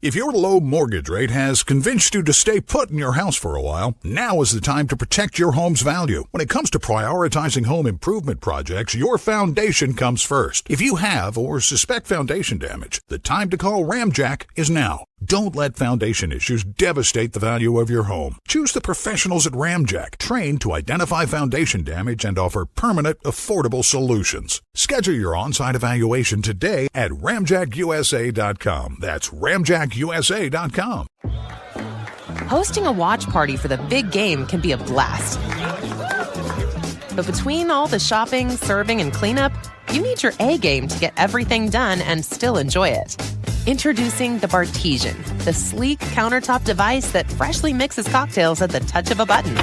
If your low mortgage rate has convinced you to stay put in your house for a while, now is the time to protect your home's value. When it comes to prioritizing home improvement projects, your foundation comes first. If you have or suspect foundation damage, the time to call Ramjack is now. Don't let foundation issues devastate the value of your home. Choose the professionals at Ramjack, trained to identify foundation damage and offer permanent, affordable solutions. Schedule your on-site evaluation today at ramjackusa.com. That's ramjackusa.com. Hosting a watch party for the big game can be a blast. But between all the shopping, serving, and cleanup, you need your A game to get everything done and still enjoy it. Introducing the Bartesian, the sleek countertop device that freshly mixes cocktails at the touch of a button.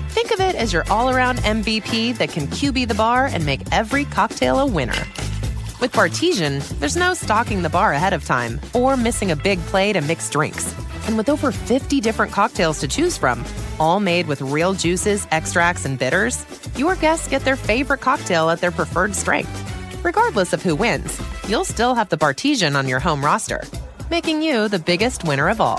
Think of it as your all-around MVP that can QB the bar and make every cocktail a winner. With Bartesian, there's no stocking the bar ahead of time or missing a big plate and mixed drinks. And with over 50 different cocktails to choose from, all made with real juices, extracts, and bitters, your guests get their favorite cocktail at their preferred strength. Regardless of who wins, you'll still have the Bartesian on your home roster, making you the biggest winner of all.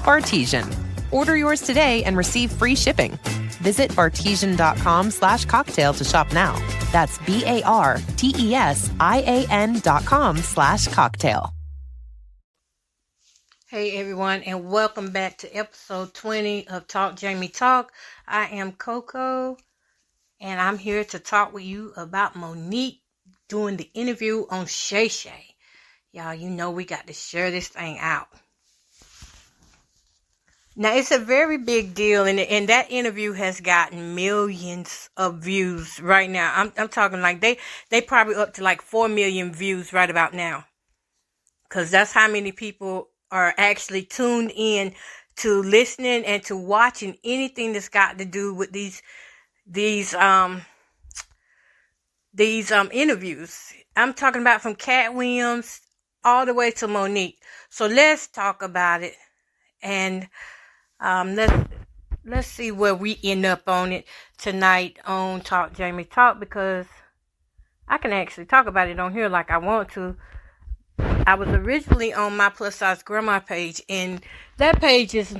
Bartesian. Order yours today and receive free shipping. Visit Bartesian.com/cocktail to shop now. That's BARTESIAN.com/cocktail. Hey everyone, and welcome back to episode 20 of Talk Jamie Talk. I am Coco, and I'm here to talk with you about Monique doing the interview on Shay Shay. Y'all, you know we got to share this thing out. Now, it's a very big deal, and that interview has gotten millions of views right now. I'm talking like they probably up to like 4 million views right about now, because that's how many people are actually tuned in to listening and to watching anything that's got to do with these interviews. I'm talking about from Cat Williams all the way to Monique. So let's talk about it, and let's see where we end up on it tonight on Talk Jamie Talk, because I can actually talk about it on here like I want to. I was originally on my plus size grandma page, and that page is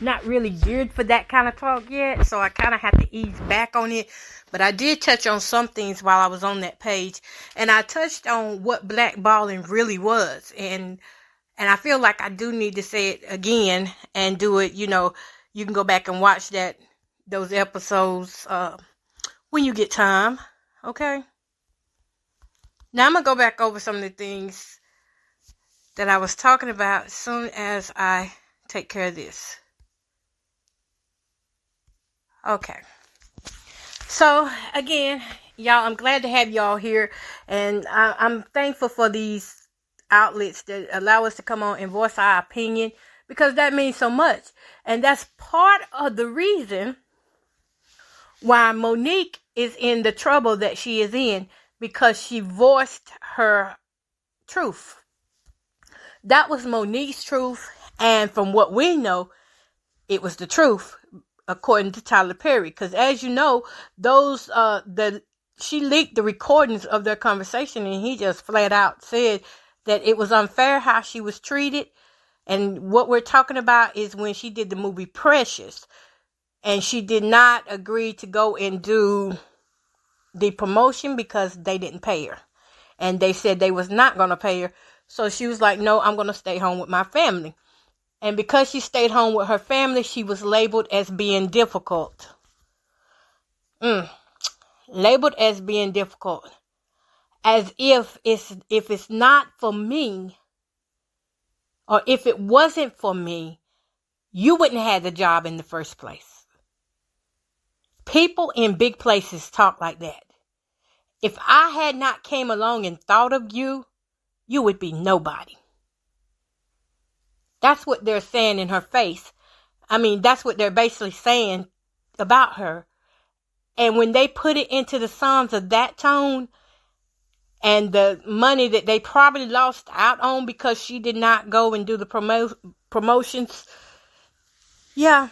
not really geared for that kind of talk yet, so I kind of have to ease back on it. But I did touch on some things while I was on that page, and I touched on what blackballing really was, and I feel like I do need to say it again and do it. You know, you can go back and watch those episodes when you get time. Okay. Now I'm gonna go back over some of the things that I was talking about as soon as I take care of this. Okay. So, again, y'all, I'm glad to have y'all here. And I'm thankful for these outlets that allow us to come on and voice our opinion, because that means so much. And that's part of the reason why Monique is in the trouble that she is in, because she voiced her truth. That was Monique's truth, and from what we know, it was the truth, according to Tyler Perry. Because as you know, she leaked the recordings of their conversation, and he just flat out said that it was unfair how she was treated. And what we're talking about is when she did the movie Precious, and she did not agree to go and do the promotion because they didn't pay her, and they said they was not going to pay her. So she was like, no, I'm going to stay home with my family. And because she stayed home with her family, she was labeled as being difficult. Labeled as being difficult. As if it's not for me, or if it wasn't for me, you wouldn't have had the job in the first place. People in big places talk like that. If I had not came along and thought of you, you would be nobody. That's what they're saying in her face. I mean, that's what they're basically saying about her. And when they put it into the songs of that tone, and the money that they probably lost out on because she did not go and do the promotions, yeah,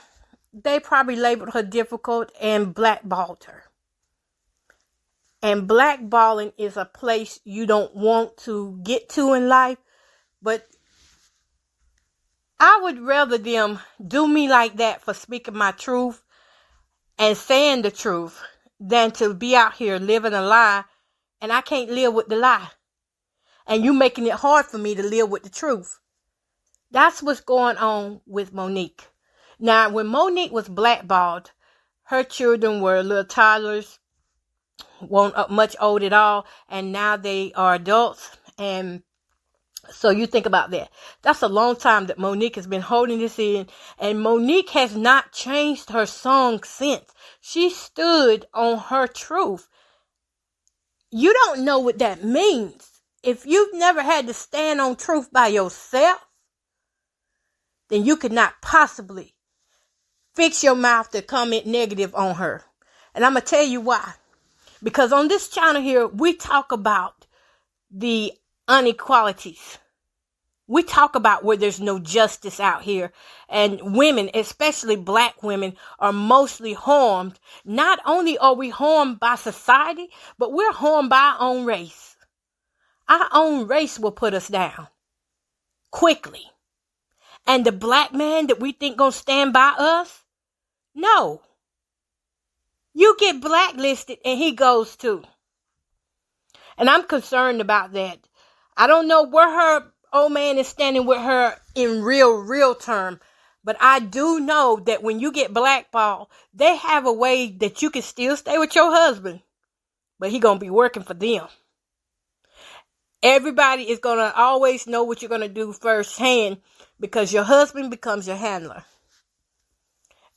they probably labeled her difficult and blackballed her. And blackballing is a place you don't want to get to in life, But I would rather them do me like that for speaking my truth and saying the truth than to be out here living a lie, and I can't live with the lie. And you making it hard for me to live with the truth. That's what's going on with Monique. Now, when Monique was blackballed, her children were little toddlers, weren't much old at all, and now they are adults. And so you think about that. That's a long time that Monique has been holding this in, and Monique has not changed her song since. She stood on her truth. You don't know what that means. If you've never had to stand on truth by yourself, then you could not possibly fix your mouth to comment negative on her. And I'm going to tell you why. Because on this channel here, we talk about the inequalities. We talk about where there's no justice out here. And women, especially black women, are mostly harmed. Not only are we harmed by society, but we're harmed by our own race. Our own race will put us down quickly. And the black man that we think gonna stand by us, no. You get blacklisted and he goes too. And I'm concerned about that. I don't know where her old man is standing with her in real term, but I do know that when you get blackballed, they have a way that you can still stay with your husband, but he gonna be working for them. Everybody is going to always know what you're going to do firsthand because your husband becomes your handler.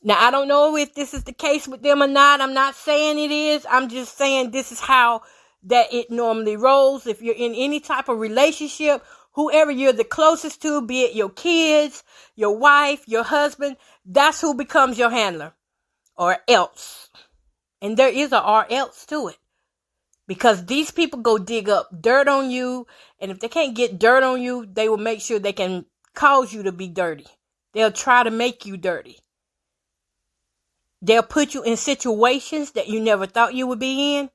Now, I don't know if this is the case with them or not. I'm not saying it is. I'm just saying this is how that it normally rolls. If you're in any type of relationship, whoever you're the closest to, be it your kids, your wife, your husband, that's who becomes your handler or else. And there is a or else to it. Because these people go dig up dirt on you. And if they can't get dirt on you, they will make sure they can cause you to be dirty. They'll try to make you dirty. They'll put you in situations that you never thought you would be in.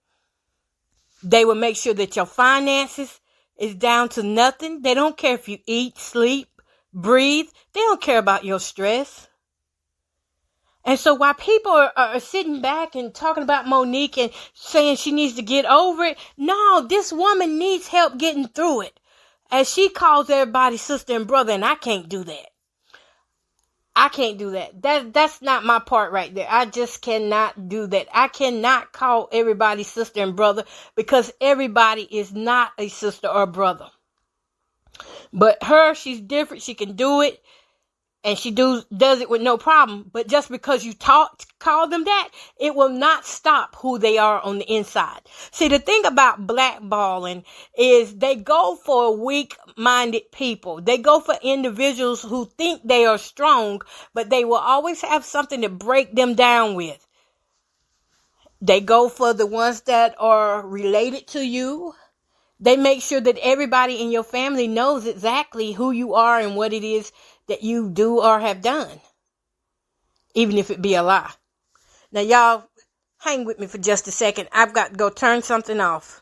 They will make sure that your finances is down to nothing. They don't care if you eat, sleep, breathe. They don't care about your stress. And so while people are sitting back and talking about Monique and saying she needs to get over it, no, this woman needs help getting through it. As she calls everybody sister and brother, and I can't do that. I can't do that. That's not my part right there. I just cannot do that. I cannot call everybody sister and brother because everybody is not a sister or brother. But her, she's different. She can do it. And she does it with no problem. But just because you call them that, it will not stop who they are on the inside. See, the thing about blackballing is they go for weak-minded people. They go for individuals who think they are strong, but they will always have something to break them down with. They go for the ones that are related to you. They make sure that everybody in your family knows exactly who you are and what it is that you do or have done, even if it be a lie. Now, y'all, hang with me for just a second. I've got to go turn something off.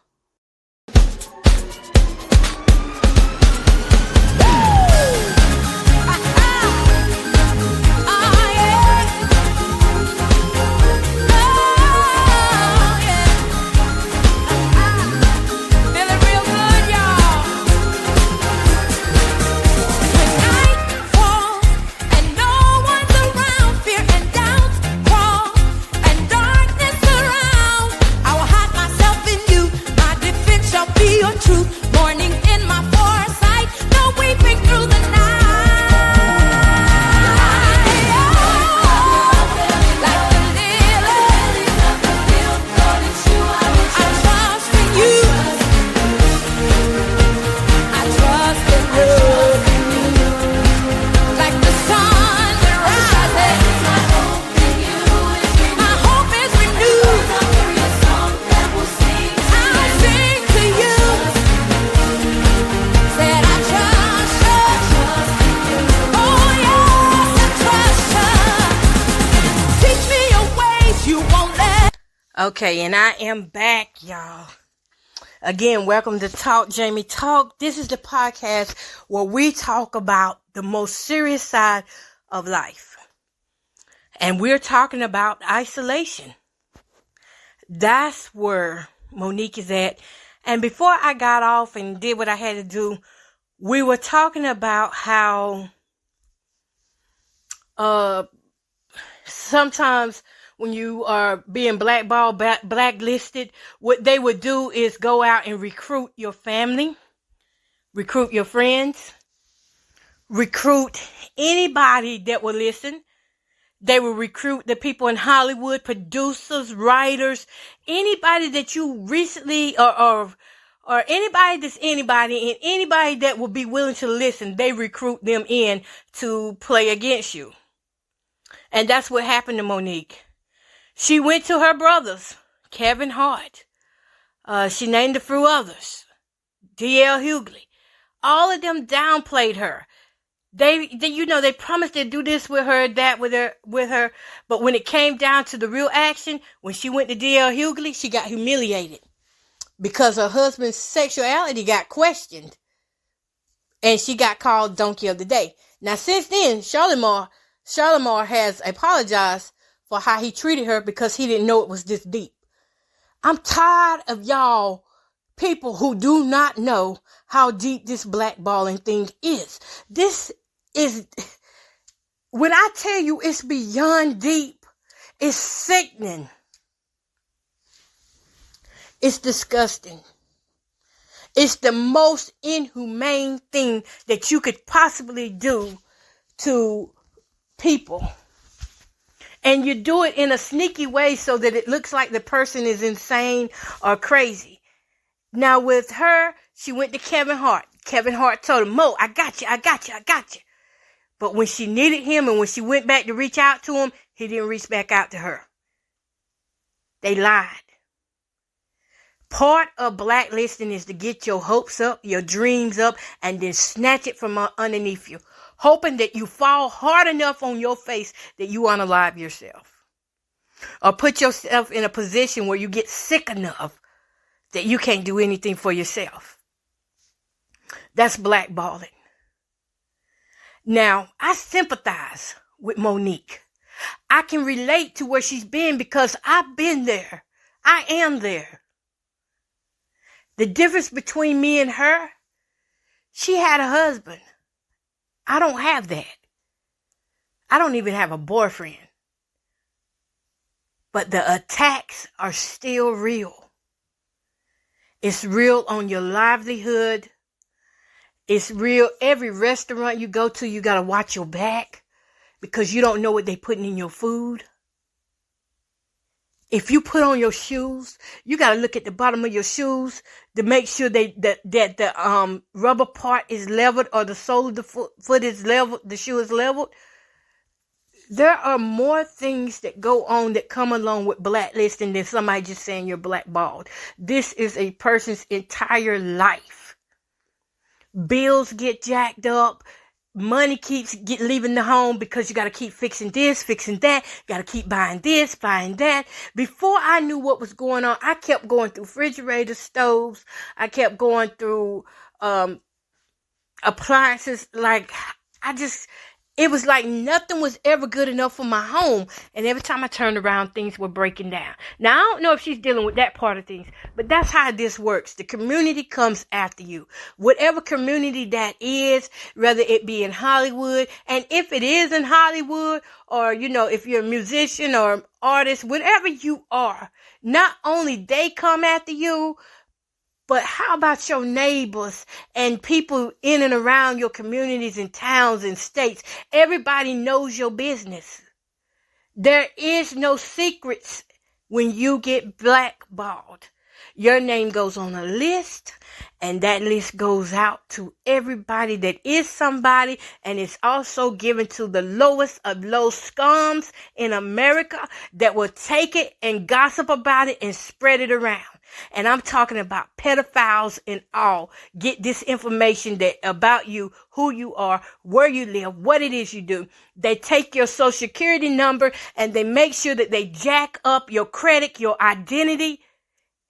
Okay, and I am back, y'all. Again, welcome to Talk Jamie Talk. This is the podcast where we talk about the most serious side of life. And we're talking about isolation. That's where Monique is at. And before I got off and did what I had to do, we were talking about how sometimes when you are being blackballed, blacklisted, what they would do is go out and recruit your family, recruit your friends, recruit anybody that will listen. They will recruit the people in Hollywood, producers, writers, anybody that you recently or anybody that's anybody and anybody that will be willing to listen. They recruit them in to play against you. And that's what happened to Monique. She went to her brothers, Kevin Hart. She named a few others. D.L. Hughley. All of them downplayed her. They promised they'd do this with her, that with her. But when it came down to the real action, when she went to D.L. Hughley, she got humiliated because her husband's sexuality got questioned. And she got called Donkey of the Day. Now, since then, Charlemagne has apologized for how he treated her because he didn't know it was this deep. I'm tired of y'all people who do not know how deep this blackballing thing is. This is, when I tell you it's beyond deep, it's sickening. It's disgusting. It's the most inhumane thing that you could possibly do to people. And you do it in a sneaky way so that it looks like the person is insane or crazy. Now with her, she went to Kevin Hart. Kevin Hart told her, Mo, I got you. But when she needed him and when she went back to reach out to him, he didn't reach back out to her. They lied. Part of blacklisting is to get your hopes up, your dreams up, and then snatch it from underneath you, hoping that you fall hard enough on your face that you unalive yourself. Or put yourself in a position where you get sick enough that you can't do anything for yourself. That's blackballing. Now, I sympathize with Monique. I can relate to where she's been because I've been there. I am there. The difference between me and her, she had a husband. I don't have that. I don't even have a boyfriend. But the attacks are still real. It's real on your livelihood. It's real. Every restaurant you go to, you got to watch your back because you don't know what they're putting in your food. If you put on your shoes, you got to look at the bottom of your shoes to make sure that the rubber part is leveled or the sole of the foot is leveled, the shoe is leveled. There are more things that go on that come along with blacklisting than somebody just saying you're blackballed. This is a person's entire life. Bills get jacked up. Money keeps leaving the home because you got to keep fixing this, fixing that. Got to keep buying this, buying that. Before I knew what was going on, I kept going through refrigerators, stoves. I kept going through appliances. It was like nothing was ever good enough for my home. And every time I turned around, things were breaking down. Now, I don't know if she's dealing with that part of things, but that's how this works. The community comes after you. Whatever community that is, whether it be in Hollywood, and if it is in Hollywood, or, if you're a musician or artist, whatever you are, not only they come after you, but how about your neighbors and people in and around your communities and towns and states? Everybody knows your business. There is no secrets when you get blackballed. Your name goes on a list, and that list goes out to everybody that is somebody, and it's also given to the lowest of low scums in America that will take it and gossip about it and spread it around. And I'm talking about pedophiles and all. Get this information about you, who you are, where you live, what it is you do. They take your social security number and they make sure that they jack up your credit, your identity,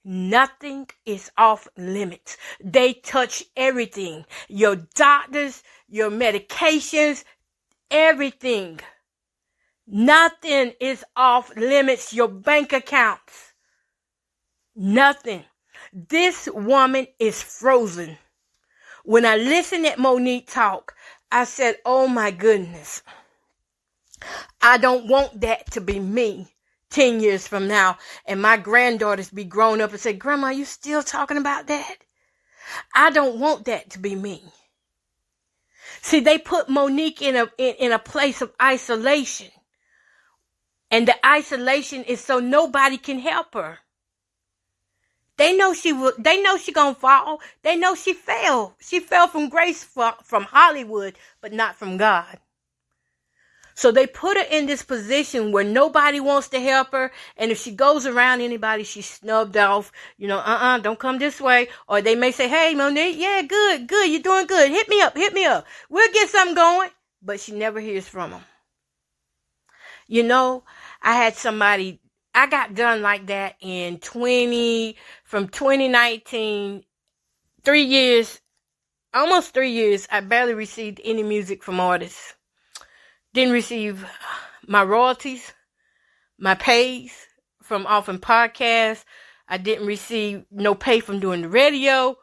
Nothing is off limits. They touch everything. Your doctors, your medications, everything. Nothing is off limits. Your bank accounts. Nothing. This woman is frozen. When I listened at Monique talk, I said, oh my goodness. I don't want that to be me 10 years from now. And my granddaughters be grown up and say, Grandma, you still talking about that? I don't want that to be me. See, they put Monique in a place of isolation. And the isolation is so nobody can help her. They know she gonna fall. They know she fell. She fell from grace from Hollywood, but not from God. So they put her in this position where nobody wants to help her. And if she goes around anybody, she's snubbed off. Don't come this way. Or they may say, hey, Monique, yeah, good, you're doing good. Hit me up. We'll get something going. But she never hears from them. I had somebody, I got done like that from 2019, 3 years, almost 3 years, I barely received any music from artists. Didn't receive my royalties, my pays from offering podcasts. I didn't receive no pay from doing the radio.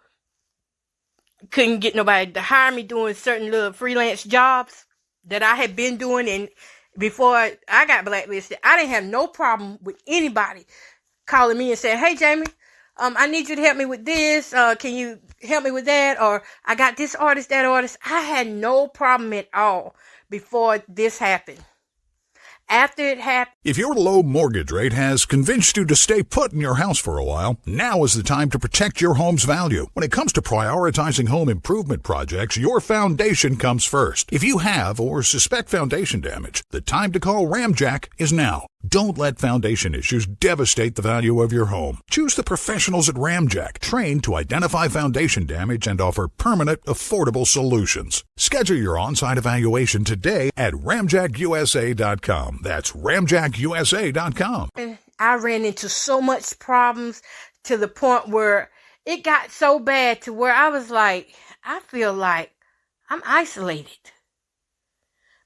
Couldn't get nobody to hire me doing certain little freelance jobs that I had been doing. And before I got blacklisted, I didn't have no problem with anybody calling me and saying, hey, Jamie, I need you to help me with this. Can you help me with that? Or I got this artist, that artist. I had no problem at all before this happened. After it happened. If your low mortgage rate has convinced you to stay put in your house for a while, now is the time to protect your home's value. When it comes to prioritizing home improvement projects, your foundation comes first. If you have or suspect foundation damage, the time to call Ramjack is now. Don't let foundation issues devastate the value of your home. Choose the professionals at Ramjack, trained to identify foundation damage and offer permanent, affordable solutions. Schedule your on-site evaluation today at ramjackusa.com. That's ramjackusa.com. I ran into so much problems to the point where it got so bad to where I was like, I feel like I'm isolated.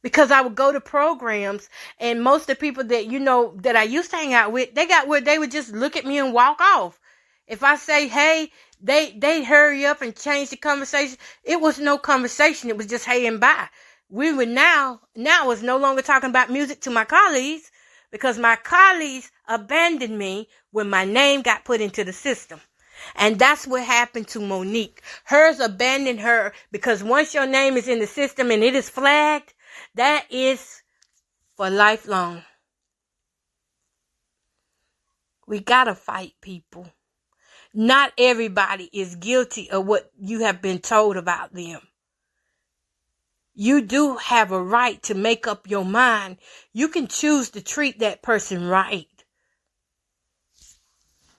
Because I would go to programs and most of the people that, that I used to hang out with, they got where they would just look at me and walk off. If I say, hey, they hurry up and change the conversation. It was no conversation. It was just hey and bye. We were now was no longer talking about music to my colleagues because my colleagues abandoned me when my name got put into the system. And that's what happened to Monique. Hers abandoned her because once your name is in the system and it is flagged, that is for lifelong. We gotta fight, people. Not everybody is guilty of what you have been told about them. You do have a right to make up your mind. You can choose to treat that person right.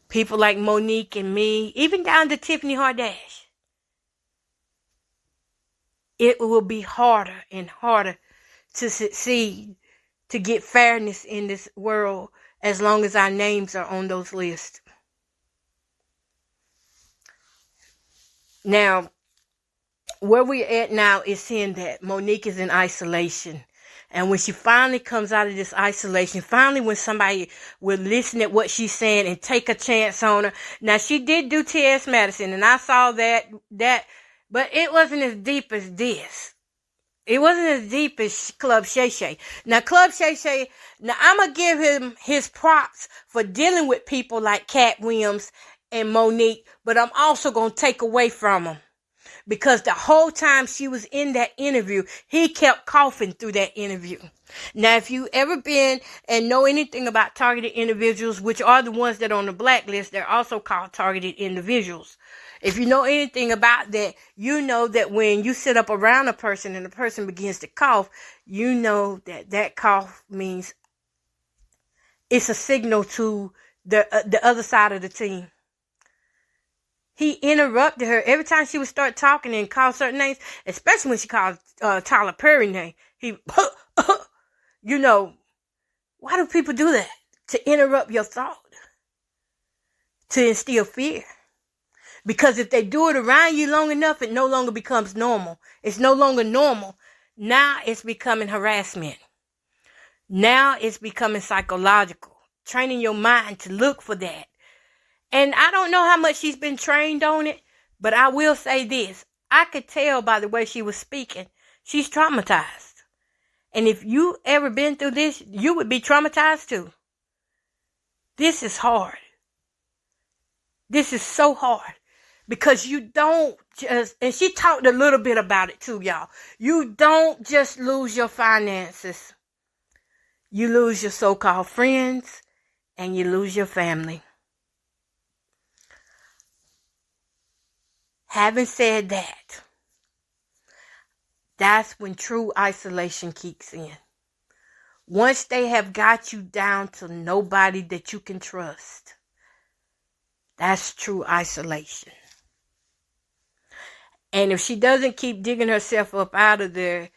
People like Monique and me, even down to Tiffany Hardash. It will be harder and harder to succeed, to get fairness in this world as long as our names are on those lists. Now, where we're at now is seeing that Monique is in isolation. And when she finally comes out of this isolation, finally when somebody will listen at what she's saying and take a chance on her. Now, she did do T.S. Madison, and I saw that, but it wasn't as deep as this. It wasn't as deep as Club Shay Shay. Now, Club Shay Shay, now I'm going to give him his props for dealing with people like Cat Williams and Monique, but I'm also going to take away from him. Because the whole time she was in that interview, he kept coughing through that interview. Now, if you ever been and know anything about targeted individuals, which are the ones that are on the blacklist, they're also called targeted individuals. If you know anything about that, you know that when you sit up around a person and the person begins to cough, you know that cough means it's a signal to the other side of the team. He interrupted her every time she would start talking and call certain names, especially when she called Tyler Perry name. He, why do people do that? To interrupt your thought. to instill fear. Because if they do it around you long enough, it no longer becomes normal. It's no longer normal. Now it's becoming harassment. Now it's becoming psychological. Training your mind to look for that. And I don't know how much she's been trained on it, but I will say this. I could tell by the way she was speaking. She's traumatized. And if you ever been through this, you would be traumatized too. This is hard. This is so hard. Because you don't just, and she talked a little bit about it too, y'all. You don't just lose your finances. You lose your so-called friends and you lose your family. Having said that, that's when true isolation kicks in. Once they have got you down to nobody that you can trust, that's true isolation. And if she doesn't keep digging herself up out of there,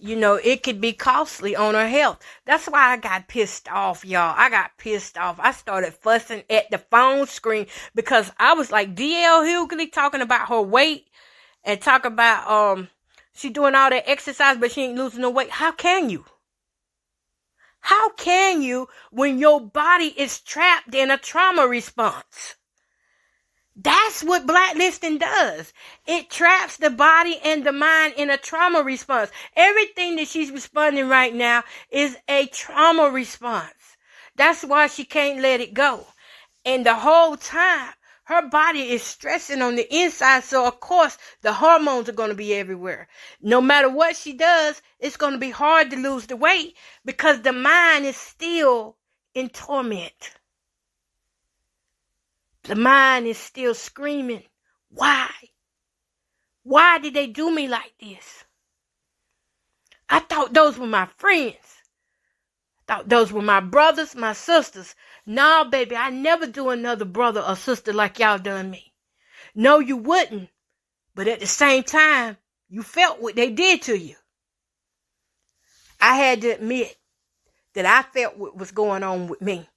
it could be costly on her health. That's why I got pissed off, y'all. I got pissed off. I started fussing at the phone screen because I was like, D.L. Hughley talking about her weight and talk about she doing all that exercise, but she ain't losing no weight. How can you? How can you when your body is trapped in a trauma response? That's what blacklisting does. It traps the body and the mind in a trauma response. Everything that she's responding right now is a trauma response. That's why she can't let it go. And the whole time, her body is stressing on the inside. So, of course, the hormones are going to be everywhere. No matter what she does, it's going to be hard to lose the weight because the mind is still in torment. The mind is still screaming, why? Why did they do me like this? I thought those were my friends. I thought those were my brothers, my sisters. No, baby, I never do another brother or sister like y'all done me. No, you wouldn't. But at the same time, you felt what they did to you. I had to admit that I felt what was going on with me.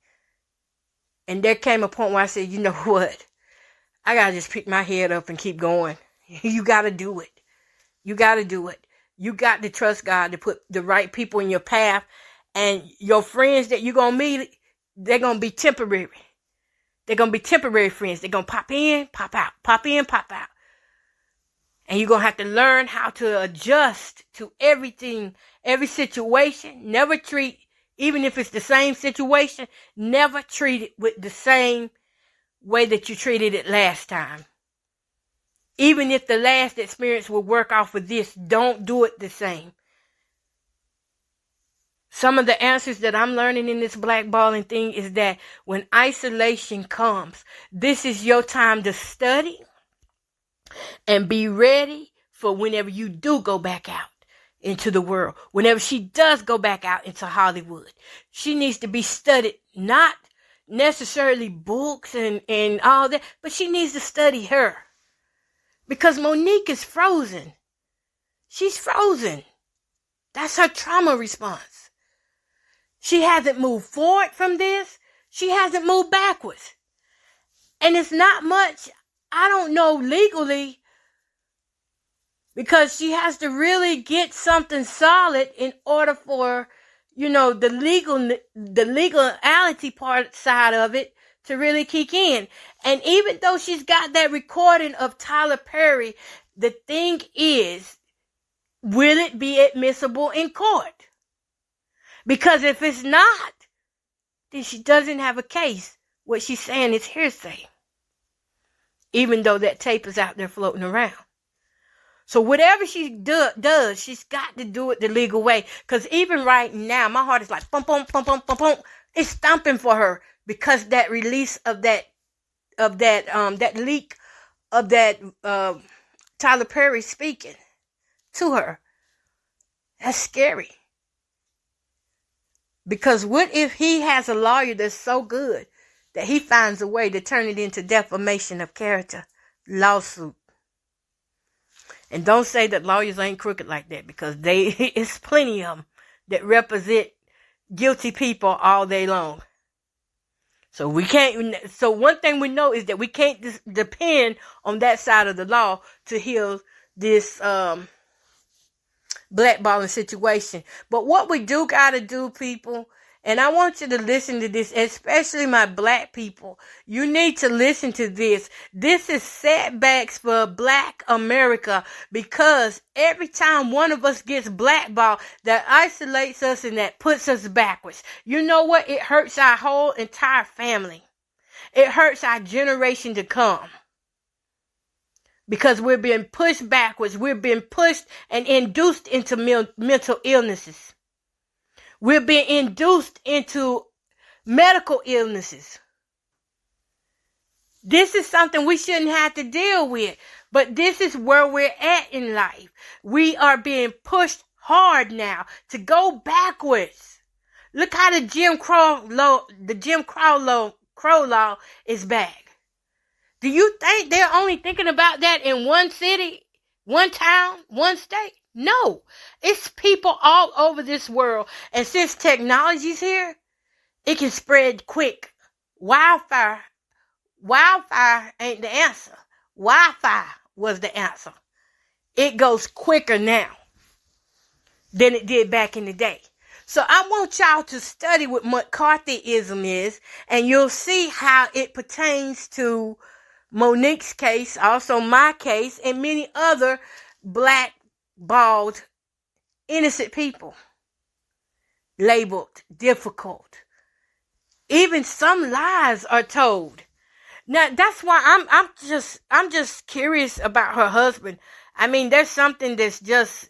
And there came a point where I said, you know what? I got to just pick my head up and keep going. You got to do it. You got to do it. You got to trust God to put the right people in your path. And your friends that you're going to meet, they're going to be temporary. They're going to be temporary friends. They're going to pop in, pop out, pop in, pop out. And you're going to have to learn how to adjust to everything, every situation. Never treat, even if it's the same situation, never treat it with the same way that you treated it last time. Even if the last experience will work off of this, don't do it the same. Some of the answers that I'm learning in this blackballing thing is that when isolation comes, this is your time to study and be ready for whenever you do go back out into the world. Whenever she does go back out into Hollywood, she needs to be studied, not necessarily books and all that, but she needs to study her. Because Monique is frozen. She's frozen. That's her trauma response. She hasn't moved forward from this. She hasn't moved backwards. And it's not much, I don't know legally, because she has to really get something solid in order for, the legality part side of it to really kick in. And even though she's got that recording of Tyler Perry, the thing is, will it be admissible in court? Because if it's not, then she doesn't have a case. What she's saying is hearsay. Even though that tape is out there floating around. So whatever she does, she's got to do it the legal way. Because even right now, my heart is like, bum, bum, bum, bum, bum, bum. It's stomping for her. Because that release of that leak of that Tyler Perry speaking to her, that's scary. Because what if he has a lawyer that's so good that he finds a way to turn it into defamation of character lawsuit? And don't say that lawyers ain't crooked like that, because it's plenty of them that represent guilty people all day long. So we can't. So one thing we know is that we can't depend on that side of the law to heal this blackballing situation. But what we do gotta do, people, and I want you to listen to this, especially my black people. You need to listen to this. This is setbacks for Black America, because every time one of us gets blackballed, that isolates us and that puts us backwards. You know what? It hurts our whole entire family. It hurts our generation to come. Because we're being pushed backwards. We're being pushed and induced into mental illnesses. We're being induced into medical illnesses. This is something we shouldn't have to deal with. But this is where we're at in life. We are being pushed hard now to go backwards. Look how the Jim Crow law is back. Do you think they're only thinking about that in one city, one town, one state? No. It's people all over this world. And since technology's here, it can spread quick. Wildfire ain't the answer. Wi-Fi was the answer. It goes quicker now than it did back in the day. So I want y'all to study what McCarthyism is, and you'll see how it pertains to Monique's case, also my case, and many other blackballed, innocent people. Labeled difficult. Even some lies are told. Now that's why I'm just curious about her husband. I mean, there's something that's just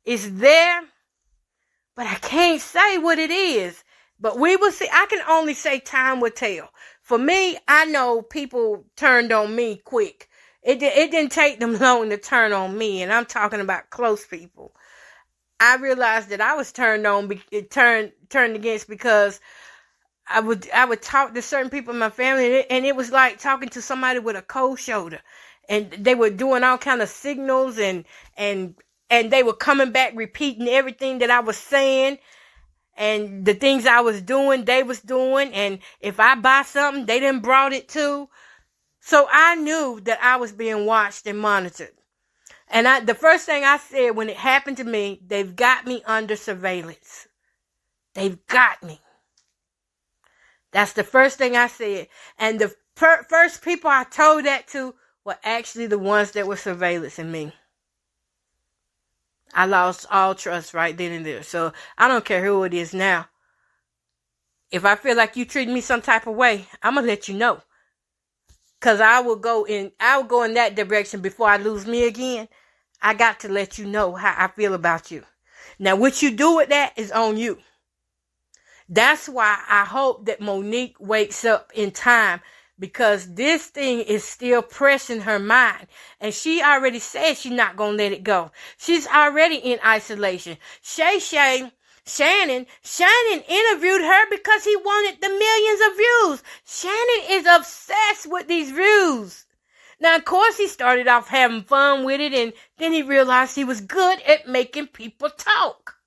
is there, but I can't say what it is. But we will see. I can only say time will tell. For me, I know people turned on me quick. It didn't take them long to turn on me, and I'm talking about close people. I realized that I was turned against because I would talk to certain people in my family, and it was like talking to somebody with a cold shoulder, and they were doing all kind of signals, and they were coming back repeating everything that I was saying. And the things I was doing, they was doing. And if I buy something, they done brought it too. So I knew that I was being watched and monitored. And the first thing I said when it happened to me, they've got me under surveillance. They've got me. That's the first thing I said. And the first people I told that to were actually the ones that were surveillancing me. I lost all trust right then and there. So I don't care who it is now. If I feel like you treat me some type of way, I'm going to let you know. Because I will go in that direction before I lose me again. I got to let you know how I feel about you. Now, what you do with that is on you. That's why I hope that Monique wakes up in time, because this thing is still pressing her mind. And she already said she's not going to let it go. She's already in isolation. Shannon interviewed her because he wanted the millions of views. Shannon is obsessed with these views. Now, of course, he started off having fun with it, and then he realized he was good at making people talk.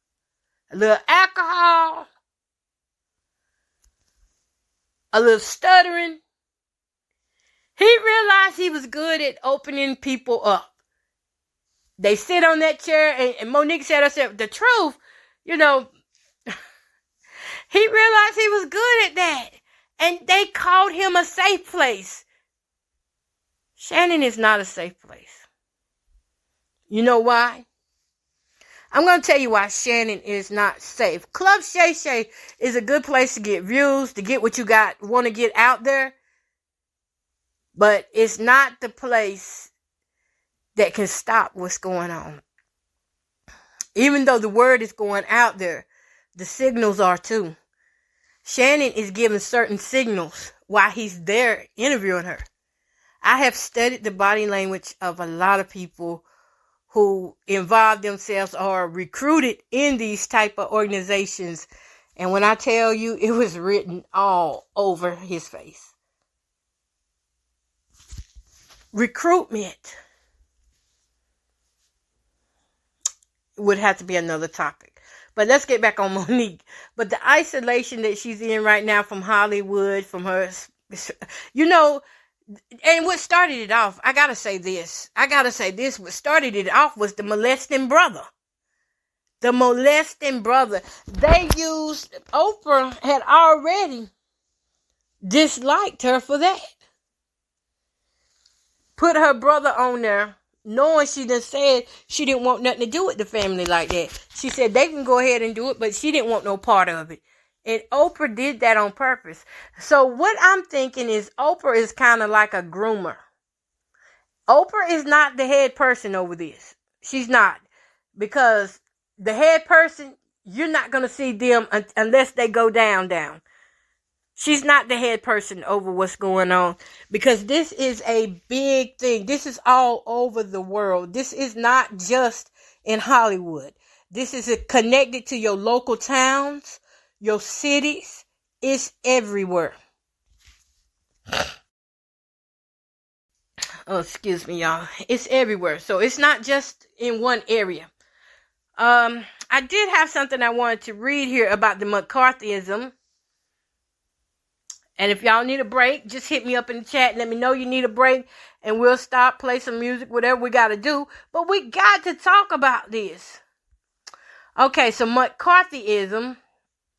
A little alcohol, a little stuttering. He realized he was good at opening people up. They sit on that chair, and Monique said herself, the truth, he realized he was good at that. And they called him a safe place. Shannon is not a safe place. You know why? I'm going to tell you why Shannon is not safe. Club Shay Shay is a good place to get views, to get what you want to get out there. But it's not the place that can stop what's going on. Even though the word is going out there, the signals are too. Shannon is giving certain signals while he's there interviewing her. I have studied the body language of a lot of people who involve themselves or are recruited in these type of organizations. And when I tell you, it was written all over his face. Recruitment would have to be another topic. But let's get back on Monique. But the isolation that she's in right now from Hollywood, from her, and what started it off, I gotta say this. What started it off was the molesting brother. The molesting brother. Oprah had already disliked her for that. Put her brother on there, knowing she done said she didn't want nothing to do with the family like that. She said they can go ahead and do it, but she didn't want no part of it. And Oprah did that on purpose. So what I'm thinking is Oprah is kind of like a groomer. Oprah is not the head person over this. She's not. Because the head person, you're not going to see them unless they go down. She's not the head person over what's going on, because this is a big thing. This is all over the world. This is not just in Hollywood. This is connected to your local towns, your cities. It's everywhere. Oh, excuse me, y'all. It's everywhere. So it's not just in one area. I did have something I wanted to read here about the McCarthyism. And if y'all need a break, just hit me up in the chat. Let me know you need a break, and we'll stop, play some music, whatever we got to do. But we got to talk about this. Okay, so McCarthyism.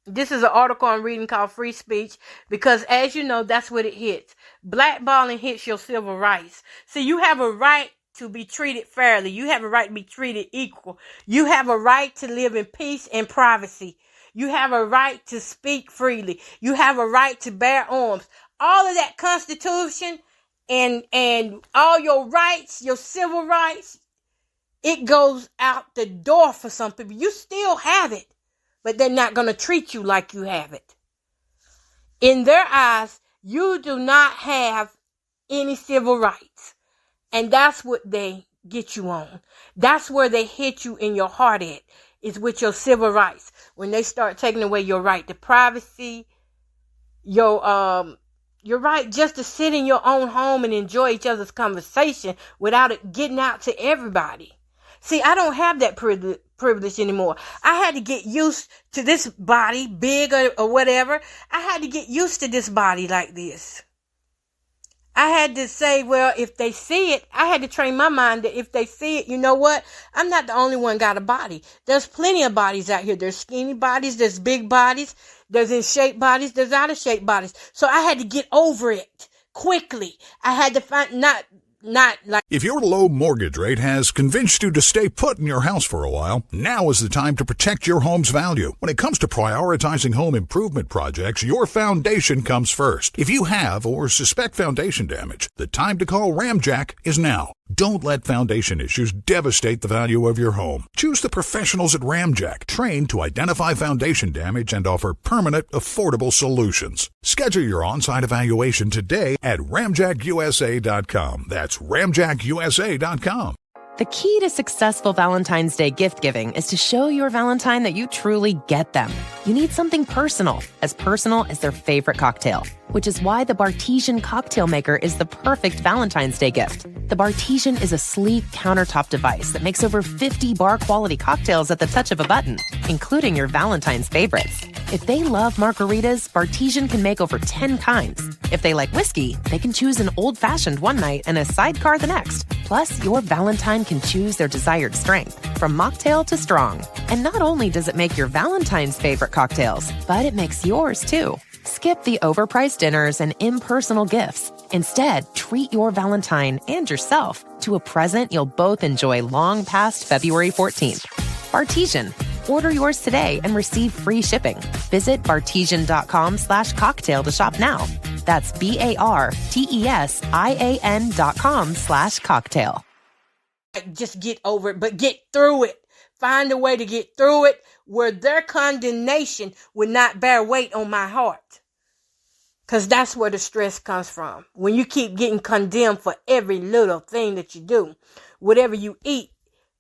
This is an article I'm reading called Free Speech, because as you know, that's what it hits. Blackballing hits your civil rights. So you have a right to be treated fairly. You have a right to be treated equal. You have a right to live in peace and privacy. You have a right to speak freely. You have a right to bear arms. All of that Constitution and all your rights, your civil rights, it goes out the door for some people. You still have it, but they're not going to treat you like you have it. In their eyes, you do not have any civil rights. And that's what they get you on. That's where they hit you in your heart at, is with your civil rights. When they start taking away your right to privacy, your right just to sit in your own home and enjoy each other's conversation without it getting out to everybody. See, I don't have that privilege anymore. I had to get used to this body, big or whatever. I had to get used to this body like this. I had to say, well, if they see it, I had to train my mind that if they see it, you know what? I'm not the only one got a body. There's plenty of bodies out here. There's skinny bodies. There's big bodies. There's in shape bodies. There's out of shape bodies. So I had to get over it quickly. I had to find not like. If your low mortgage rate has convinced you to stay put in your house for a while, now is the time to protect your home's value. When it comes to prioritizing home improvement projects, your foundation comes first. If you have or suspect foundation damage, the time to call Ramjack is now. Don't let foundation issues devastate the value of your home. Choose the professionals at Ramjack, trained to identify foundation damage and offer permanent, affordable solutions. Schedule your on-site evaluation today at ramjackusa.com. That's ramjackusa.com. The key to successful Valentine's Day gift giving is to show your Valentine that you truly get them. You need something personal as their favorite cocktail, which is why the Bartesian cocktail maker is the perfect Valentine's Day gift. The Bartesian is a sleek countertop device that makes over 50 bar-quality cocktails at the touch of a button, including your Valentine's favorites. If they love margaritas, Bartesian can make over 10 kinds. If they like whiskey, they can choose an old-fashioned one night and a sidecar the next. Plus, your Valentine can choose their desired strength, from mocktail to strong. And not only does it make your Valentine's favorite cocktails, but it makes yours too. Skip the overpriced dinners and impersonal gifts. Instead, treat your Valentine and yourself to a present you'll both enjoy long past February 14th. Bartesian. Order yours today and receive free shipping. Visit bartesian.com/cocktail to shop now. That's BARTESIAN.com/cocktail. Just get over it, but get through it. Find a way to get through it where their condemnation would not bear weight on my heart. Because that's where the stress comes from. When you keep getting condemned for every little thing that you do. Whatever you eat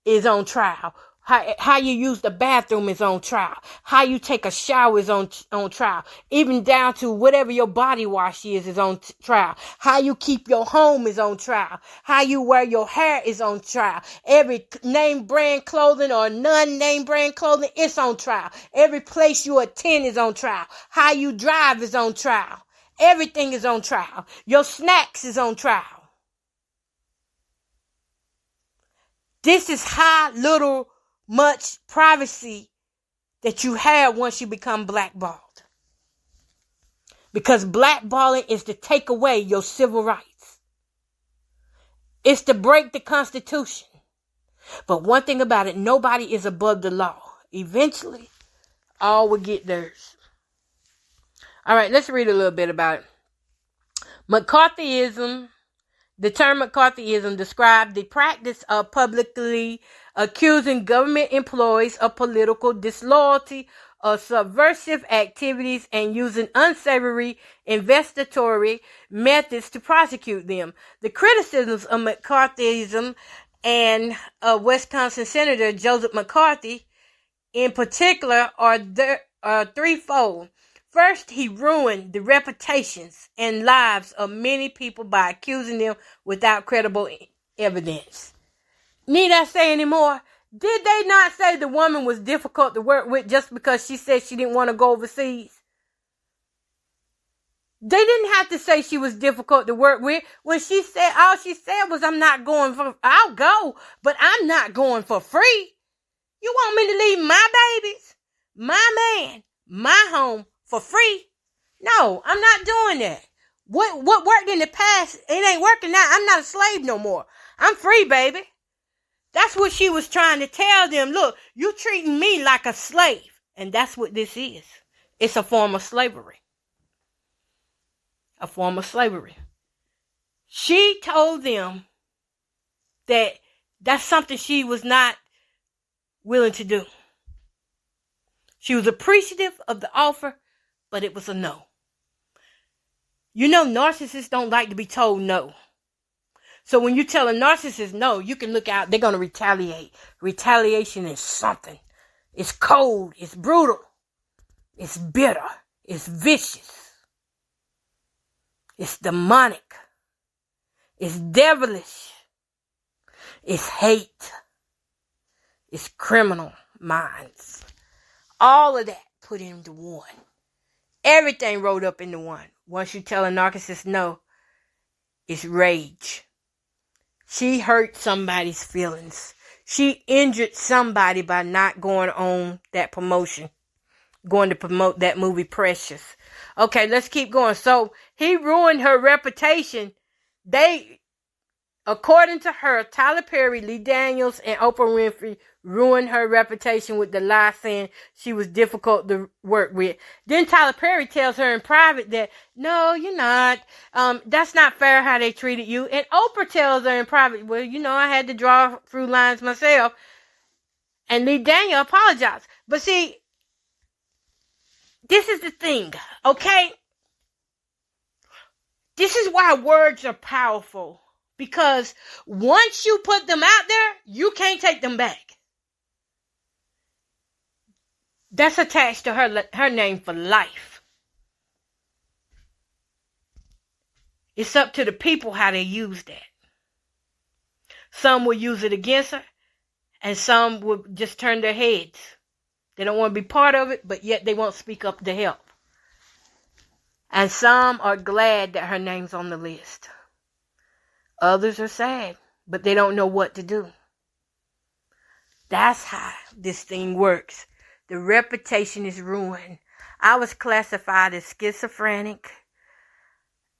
is on trial. How you use the bathroom is on trial. How you take a shower is on trial. Even down to whatever your body wash is on trial. How you keep your home is on trial. How you wear your hair is on trial. Every name brand clothing or non-name brand clothing, it's on trial. Every place you attend is on trial. How you drive is on trial. Everything is on trial. Your snacks is on trial. This is how little much privacy that you have once you become blackballed. Because blackballing is to take away your civil rights. It's to break the Constitution. But one thing about it, nobody is above the law. Eventually, all will get theirs. All right, let's read a little bit about it. McCarthyism. The term McCarthyism described the practice of publicly accusing government employees of political disloyalty or subversive activities and using unsavory investigatory methods to prosecute them. The criticisms of McCarthyism and Wisconsin Senator Joseph McCarthy in particular are threefold. First, he ruined the reputations and lives of many people by accusing them without credible evidence. Need I say any more? Did they not say the woman was difficult to work with just because she said she didn't want to go overseas? They didn't have to say she was difficult to work with. When she said, all she said was, I'll go, but I'm not going for free. You want me to leave my babies, my man, my home for free? No, I'm not doing that. What worked in the past, it ain't working now. I'm not a slave no more. I'm free, baby. That's what she was trying to tell them. Look, you treating me like a slave. And that's what this is. It's a form of slavery. A form of slavery. She told them that that's something she was not willing to do. She was appreciative of the offer, but it was a no. You know, narcissists don't like to be told no. So when you tell a narcissist no, you can look out. They're going to retaliate. Retaliation is something. It's cold. It's brutal. It's bitter. It's vicious. It's demonic. It's devilish. It's hate. It's criminal minds. All of that put into one. Everything rolled up into one. Once you tell a narcissist no, it's rage. She hurt somebody's feelings. She injured somebody by not going on that promotion. Going to promote that movie Precious. Okay, let's keep going. So he ruined her reputation. According to her, Tyler Perry, Lee Daniels, and Oprah Winfrey ruined her reputation with the lie saying she was difficult to work with. Then Tyler Perry tells her in private that, no, you're not. That's not fair how they treated you. And Oprah tells her in private, well, I had to draw through lines myself. And Lee Daniels apologized. But see, this is the thing, okay? This is why words are powerful. Because once you put them out there, you can't take them back. That's attached to her name for life. It's up to the people how they use that. Some will use it against her, and some will just turn their heads. They don't want to be part of it, but yet they won't speak up to help. And some are glad that her name's on the list. Others are sad, but they don't know what to do. That's how this thing works. The reputation is ruined. I was classified as schizophrenic.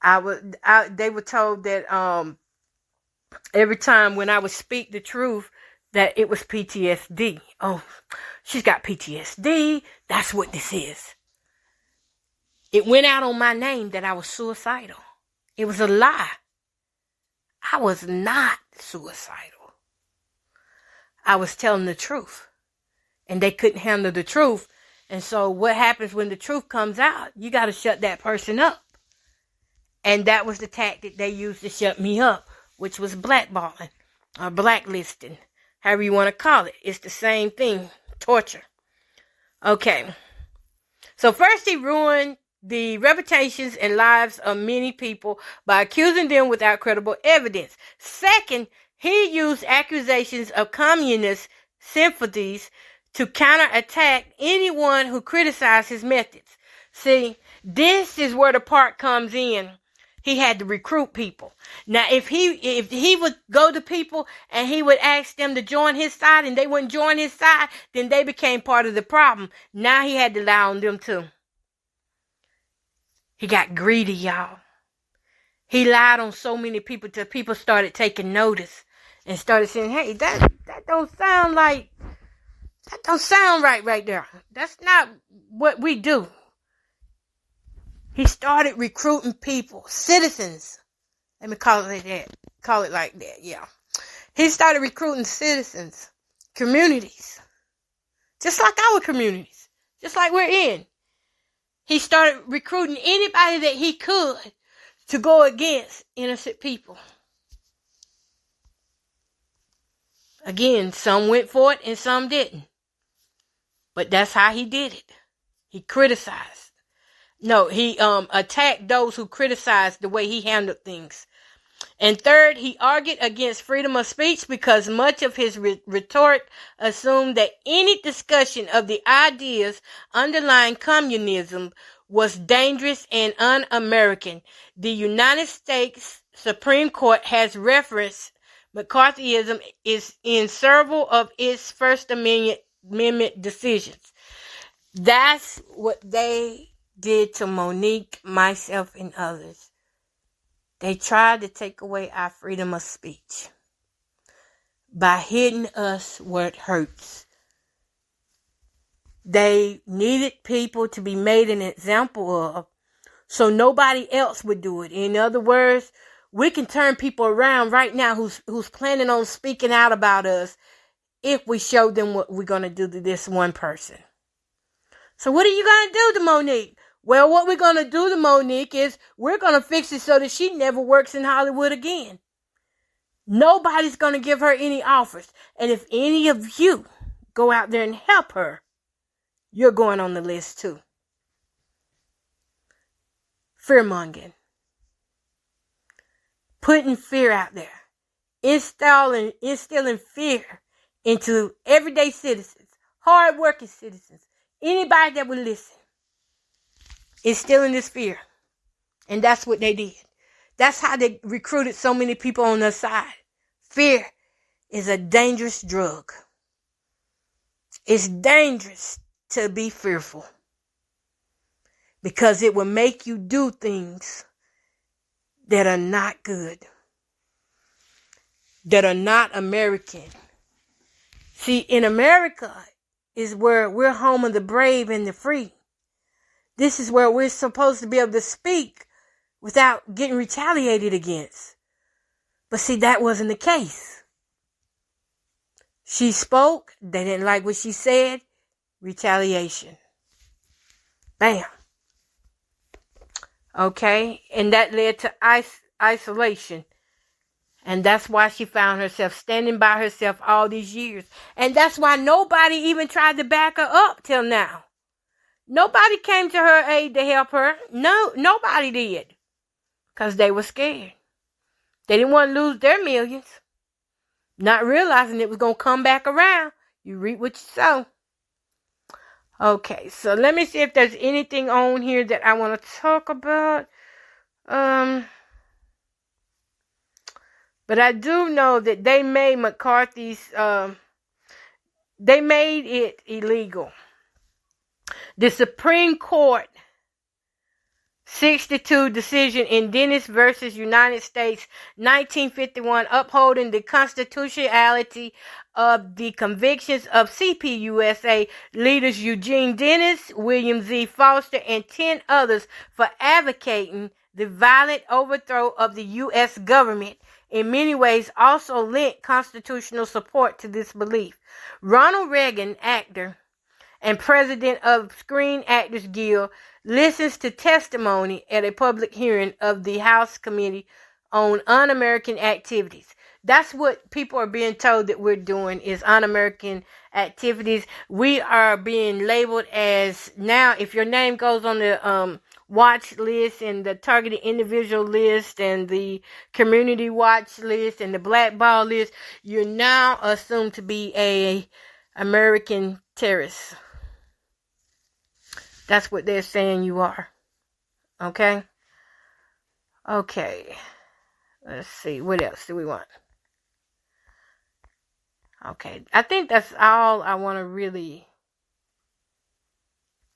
They were told that every time when I would speak the truth, that it was PTSD. Oh, she's got PTSD. That's what this is. It went out on my name that I was suicidal. It was a lie. I was not suicidal. I was telling the truth. And they couldn't handle the truth. And so what happens when the truth comes out? You got to shut that person up. And that was the tactic they used to shut me up, which was blackballing or blacklisting. however you want to call it. It's the same thing, torture. Okay. So first he ruined the reputations and lives of many people by accusing them without credible evidence. Second, he used accusations of communist sympathies to counterattack anyone who criticized his methods. See, this is where the part comes in. He had to recruit people. Now, if he would go to people and he would ask them to join his side and they wouldn't join his side, then they became part of the problem. Now he had to lie on them too. He got greedy, y'all. He lied on so many people till people started taking notice and started saying, hey, that don't sound right there. That's not what we do. He started recruiting people, citizens. Let me call it that. Call it like that, yeah. He started recruiting citizens, communities, just like our communities, just like we're in. He started recruiting anybody that he could to go against innocent people. Again, some went for it and some didn't. But that's how he did it. He criticized. No, he attacked those who criticized the way he handled things. And third, he argued against freedom of speech because much of his rhetoric assumed that any discussion of the ideas underlying communism was dangerous and un-American. The United States Supreme Court has referenced McCarthyism is in several of its First Amendment decisions. That's what they did to Monique, myself, and others. They tried to take away our freedom of speech by hitting us where it hurts. They needed people to be made an example of so nobody else would do it. In other words, we can turn people around right now who's planning on speaking out about us if we show them what we're going to do to this one person. So what are you going to do to Monique? Well, what we're going to do to Monique is we're going to fix it so that she never works in Hollywood again. Nobody's going to give her any offers. And if any of you go out there and help her, you're going on the list too. Fear-mongering. Putting fear out there. Instilling fear into everyday citizens, hard-working citizens, anybody that would listen. Instilling this fear. And that's what they did. That's how they recruited so many people on their side. Fear is a dangerous drug. It's dangerous to be fearful because it will make you do things that are not good, that are not American. See, in America is where we're home of the brave and the free. This is where we're supposed to be able to speak without getting retaliated against. But see, that wasn't the case. She spoke. They didn't like what she said. Retaliation. Bam. Okay. And that led to isolation. And that's why she found herself standing by herself all these years. And that's why nobody even tried to back her up till now. Nobody came to her aid to help her. No, nobody did. Because they were scared. They didn't want to lose their millions. Not realizing it was going to come back around. You reap what you sow. Okay, so let me see if there's anything on here that I want to talk about. But I do know that they made McCarthy's, they made it illegal. The Supreme Court 62 decision in Dennis versus United States 1951 upholding the constitutionality of the convictions of CPUSA leaders Eugene Dennis, William Z. Foster, and 10 others for advocating the violent overthrow of the U.S. government in many ways also lent constitutional support to this belief. Ronald Reagan, actor and president of Screen Actors Guild, listens to testimony at a public hearing of the House Committee on Un-American Activities. That's what people are being told that we're doing, is un-American activities. We are being labeled as, now if your name goes on the watch list and the targeted individual list and the community watch list and the blackball list, you're now assumed to be a American terrorist. That's what they're saying you are. Okay? Okay. Let's see. What else do we want? Okay. I think that's all I want to really...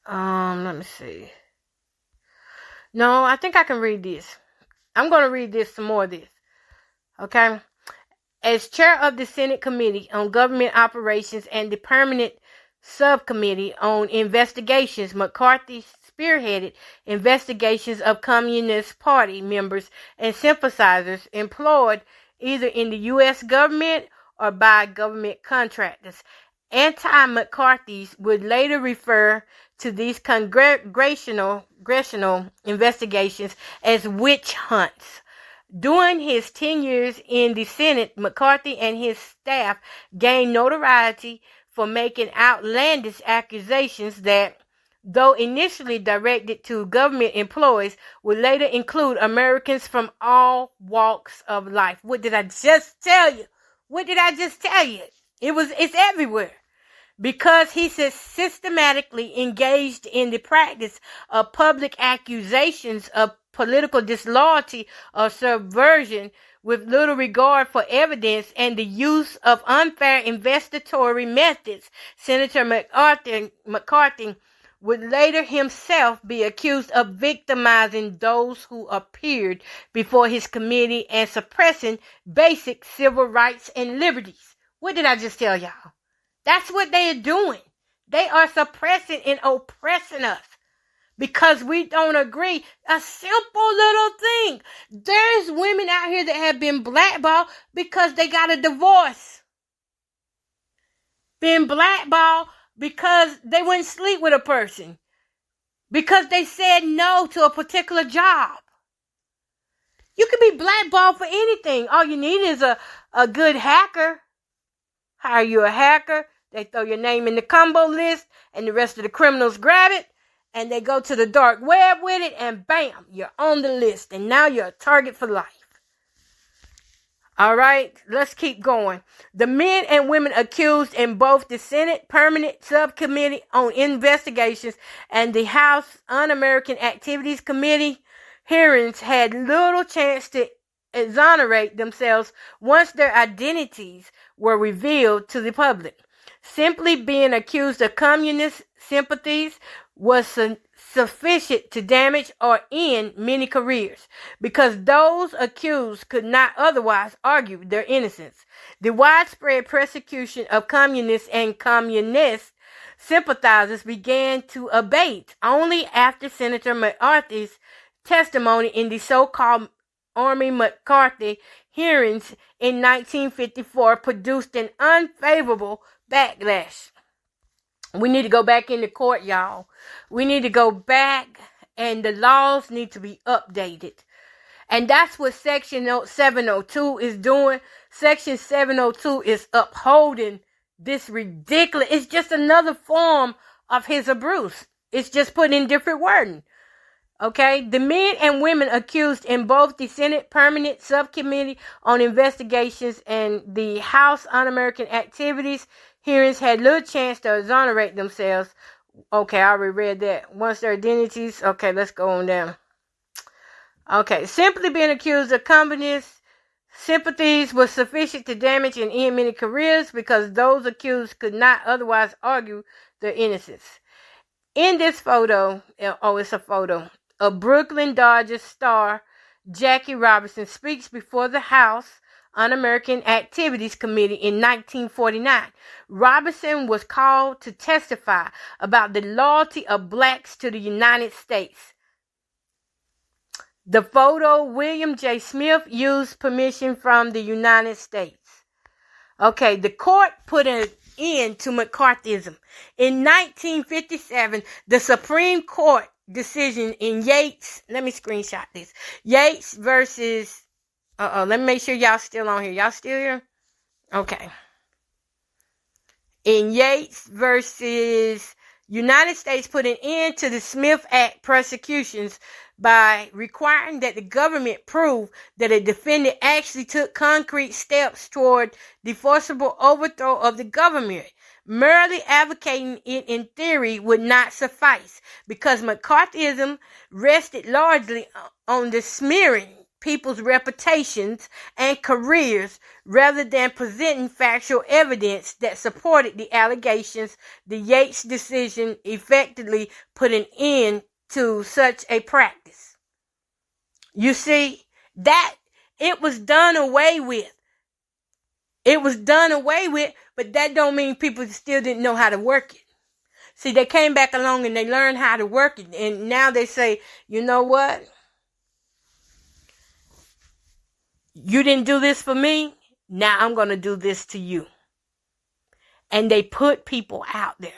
let me see. No, I think I can read this. I'm going to read this, some more of this. Okay? As chair of the Senate Committee on Government Operations and the Permanent Subcommittee on Investigations, McCarthy spearheaded investigations of Communist Party members and sympathizers employed either in the U.S. government or by government contractors. Anti-McCarthys would later refer to these congressional investigations as witch hunts. During his 10 years in the Senate, McCarthy and his staff gained notoriety for making outlandish accusations that, though initially directed to government employees, would later include Americans from all walks of life. What did I just tell you? What did I just tell you? It's everywhere. Because he systematically engaged in the practice of public accusations of political disloyalty or subversion with little regard for evidence and the use of unfair investigatory methods, Senator McCarthy would later himself be accused of victimizing those who appeared before his committee and suppressing basic civil rights and liberties. What did I just tell y'all? That's what they are doing. They are suppressing and oppressing us because we don't agree. A simple little thing. There's women out here that have been blackballed because they got a divorce. Been blackballed because they wouldn't sleep with a person. Because they said no to a particular job. You can be blackballed for anything. All you need is a good hacker. Hire you a hacker. They throw your name in the combo list and the rest of the criminals grab it and they go to the dark web with it and bam, you're on the list and now you're a target for life. All right, let's keep going. The men and women accused in both the Senate Permanent Subcommittee on Investigations and the House Un-American Activities Committee hearings had little chance to exonerate themselves once their identities were revealed to the public. Simply being accused of communist sympathies was sufficient to damage or end many careers because those accused could not otherwise argue their innocence. The widespread persecution of communists and communist sympathizers began to abate only after Senator McCarthy's testimony in the so-called Army McCarthy hearings in 1954 produced an unfavorable backlash. We need to go back into court, y'all. We need to go back and the laws need to be updated. And that's what Section 702 is doing. Section 702 is upholding this ridiculous. It's just another form of his abuse. It's just put in different wording. Okay, the men and women accused in both the Senate Permanent Subcommittee on Investigations and the House Un-American Activities hearings had little chance to exonerate themselves. Okay, I already read that. Once their identities, okay, let's go on down. Okay, simply being accused of communist sympathies was sufficient to damage and end many careers because those accused could not otherwise argue their innocence. In this photo, it's a photo. A Brooklyn Dodgers star, Jackie Robinson, speaks before the House Un-American Activities Committee in 1949. Robinson was called to testify about the loyalty of blacks to the United States. The photo, William J. Smith used permission from the United States. Okay, the court put an end to McCarthyism. In 1957, the Supreme Court decision in Yates, let me screenshot this. Yates versus Let me make sure y'all still on here. Y'all still here? Okay. In Yates versus United States put an end to the Smith Act prosecutions by requiring that the government prove that a defendant actually took concrete steps toward the forcible overthrow of the government. Merely advocating it in theory would not suffice, because McCarthyism rested largely on the smearing people's reputations and careers rather than presenting factual evidence that supported the allegations. The Yates decision effectively put an end to such a practice. You see, that it was done away with. It was done away with, but that don't mean people still didn't know how to work it. See, they came back along and they learned how to work it, and now they say, you know what? You didn't do this for me, now I'm going to do this to you. And they put people out there.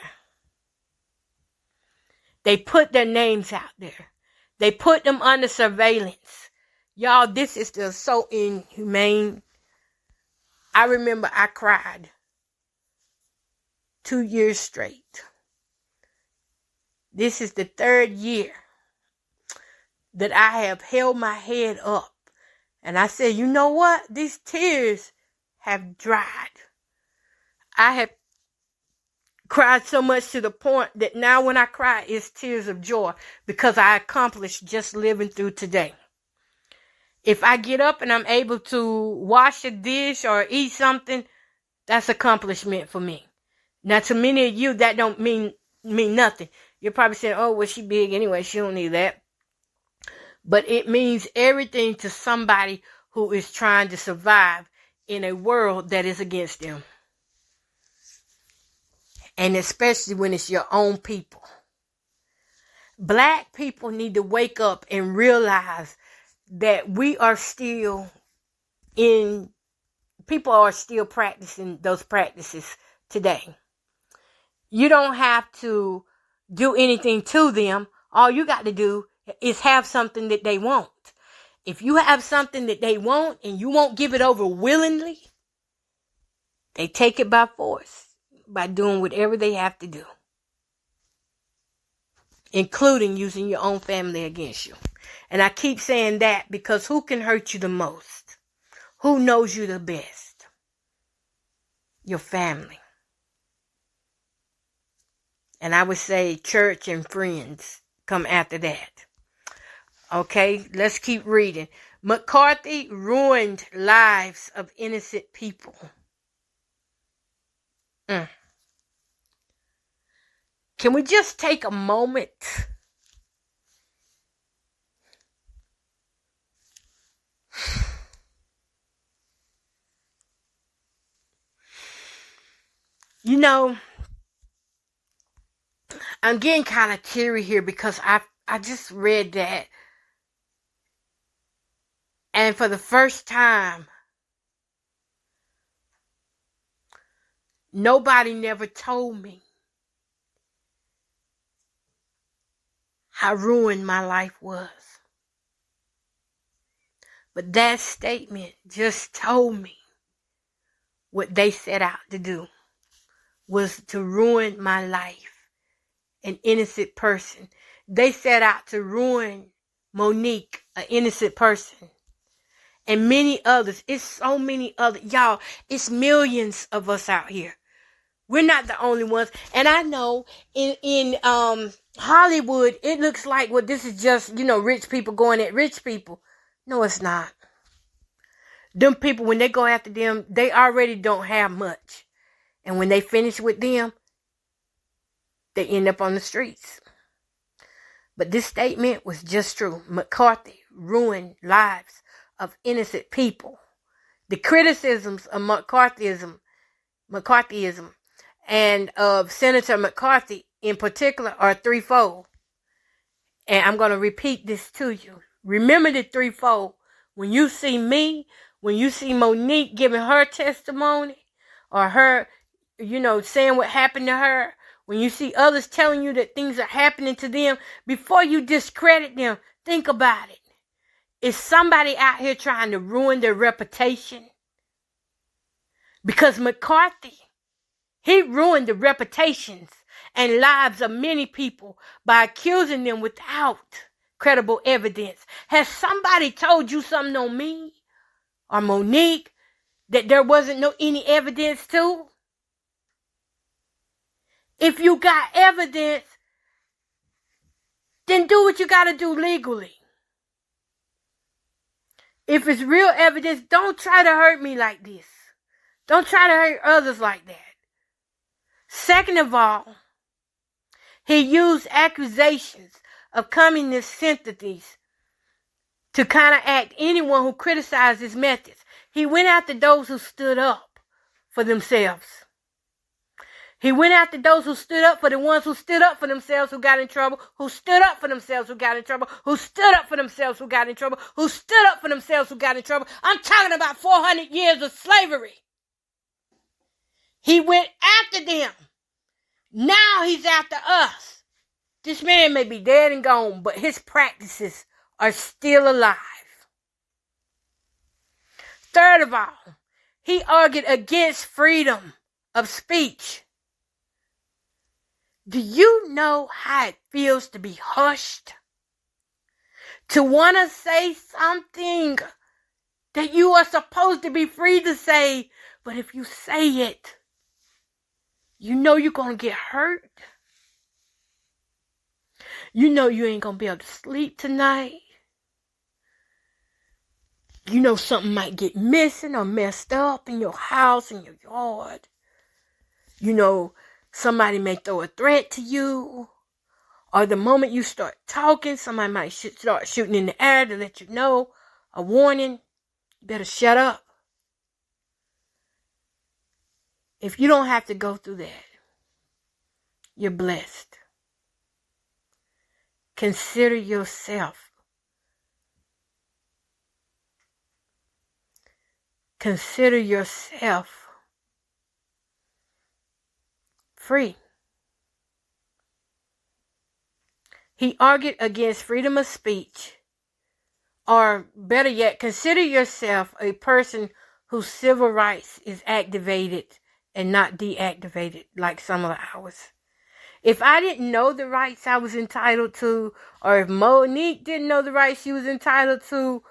They put their names out there. They put them under surveillance. Y'all, this is just so inhumane. I remember I cried 2 years straight. This is the third year that I have held my head up. And I said, you know what? These tears have dried. I have cried so much to the point that now when I cry, it's tears of joy because I accomplished just living through today. If I get up and I'm able to wash a dish or eat something, that's accomplishment for me. Now, to many of you, that don't mean nothing. You're probably saying, oh, well, she big anyway. She don't need that. But it means everything to somebody who is trying to survive in a world that is against them. And especially when it's your own people. Black people need to wake up and realize that people are still practicing those practices today. You don't have to do anything to them. All you got to do is have something that they want. If you have something that they want and you won't give it over willingly, they take it by force, by doing whatever they have to do, including using your own family against you. And I keep saying that because who can hurt you the most? Who knows you the best? Your family. And I would say church and friends come after that. Okay, let's keep reading. McCarthy ruined lives of innocent people. Can we just take a moment You know, I'm getting kind of teary here because I just read that. And for the first time, nobody never told me how ruined my life was. But that statement just told me what they set out to do was to ruin my life, an innocent person. They set out to ruin Monique, an innocent person, and many others. It's so many others. Y'all, it's millions of us out here. We're not the only ones. And I know in Hollywood, it looks like, well, this is just, rich people going at rich people. No, it's not. Them people, when they go after them, they already don't have much. And when they finish with them, they end up on the streets. But this statement was just true. McCarthy ruined lives of innocent people. The criticisms of McCarthyism and of Senator McCarthy in particular are threefold. And I'm going to repeat this to you. Remember the threefold. When you see me, when you see Monique giving her testimony, or her, saying what happened to her, when you see others telling you that things are happening to them, before you discredit them, think about it. Is somebody out here trying to ruin their reputation? Because McCarthy, he ruined the reputations and lives of many people by accusing them without credible evidence. Has somebody told you something on me or Monique that there wasn't any evidence to? If you got evidence, then do what you got to do legally. If it's real evidence, don't try to hurt me like this. Don't try to hurt others like that. Second of all, he used accusations of communist sympathies to counteract anyone who criticized his methods. He went after those who stood up for themselves. He went after those who stood up for the ones who stood up for themselves who got in trouble, who stood up for themselves who got in trouble, who stood up for themselves who got in trouble, who stood up for themselves who got in trouble. I'm talking about 400 years of slavery. He went after them. Now he's after us. This man may be dead and gone, but his practices are still alive. Third of all, he argued against freedom of speech. Do you know how it feels to be hushed? To want to say something that you are supposed to be free to say, but if you say it, you know you're going to get hurt. You know you ain't going to be able to sleep tonight. You know something might get missing or messed up in your house, in your yard. You know somebody may throw a threat to you. Or the moment you start talking, somebody might start shooting in the air to let you know. A warning. You better shut up. If you don't have to go through that, you're blessed. Consider yourself. Consider yourself free. He argued against freedom of speech, or better yet, consider yourself a person whose civil rights is activated and not deactivated like some of ours. If I didn't know the rights I was entitled to, or if Monique didn't know the rights she was entitled to,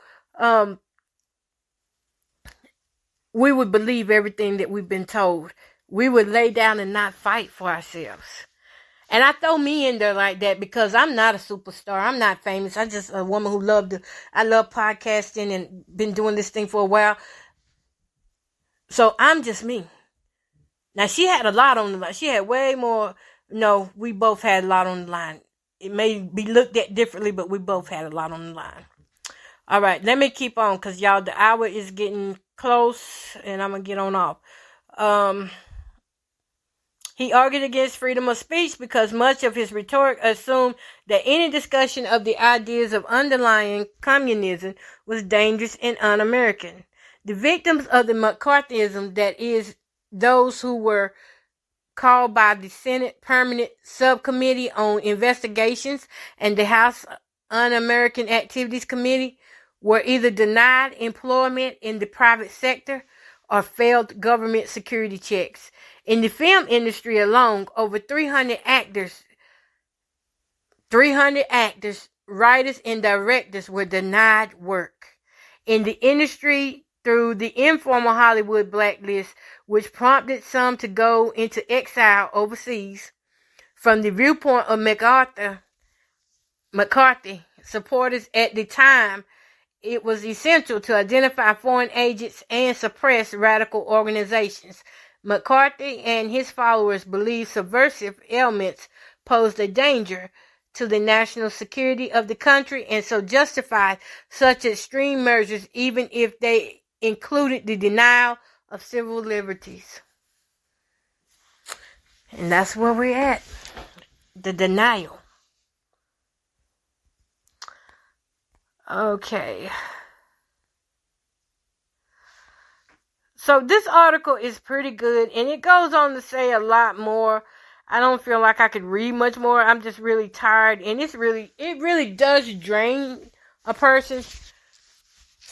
we would believe everything that we've been told. We would lay down and not fight for ourselves. And I throw me in there like that because I'm not a superstar. I'm not famous. I'm just a woman who I love podcasting and been doing this thing for a while. So I'm just me. Now, she had a lot on the line. She had way more. No, we both had a lot on the line. It may be looked at differently, but we both had a lot on the line. All right, let me keep on because, y'all, the hour is getting close and I'm going to get on off. He argued against freedom of speech because much of his rhetoric assumed that any discussion of the ideas of underlying communism was dangerous and un-American. The victims of the McCarthyism, that is, those who were called by the Senate Permanent Subcommittee on Investigations and the House Un-American Activities Committee, were either denied employment in the private sector or failed government security checks. In the film industry alone, over 300 actors, writers, and directors were denied work. In the industry, through the informal Hollywood blacklist, which prompted some to go into exile overseas. From the viewpoint of McCarthy supporters at the time, it was essential to identify foreign agents and suppress radical organizations. McCarthy and his followers believed subversive elements posed a danger to the national security of the country and so justified such extreme measures even if they included the denial of civil liberties. And that's where we're at. The denial. Okay. So this article is pretty good, and it goes on to say a lot more. I don't feel like I could read much more. I'm just really tired, and it really does drain a person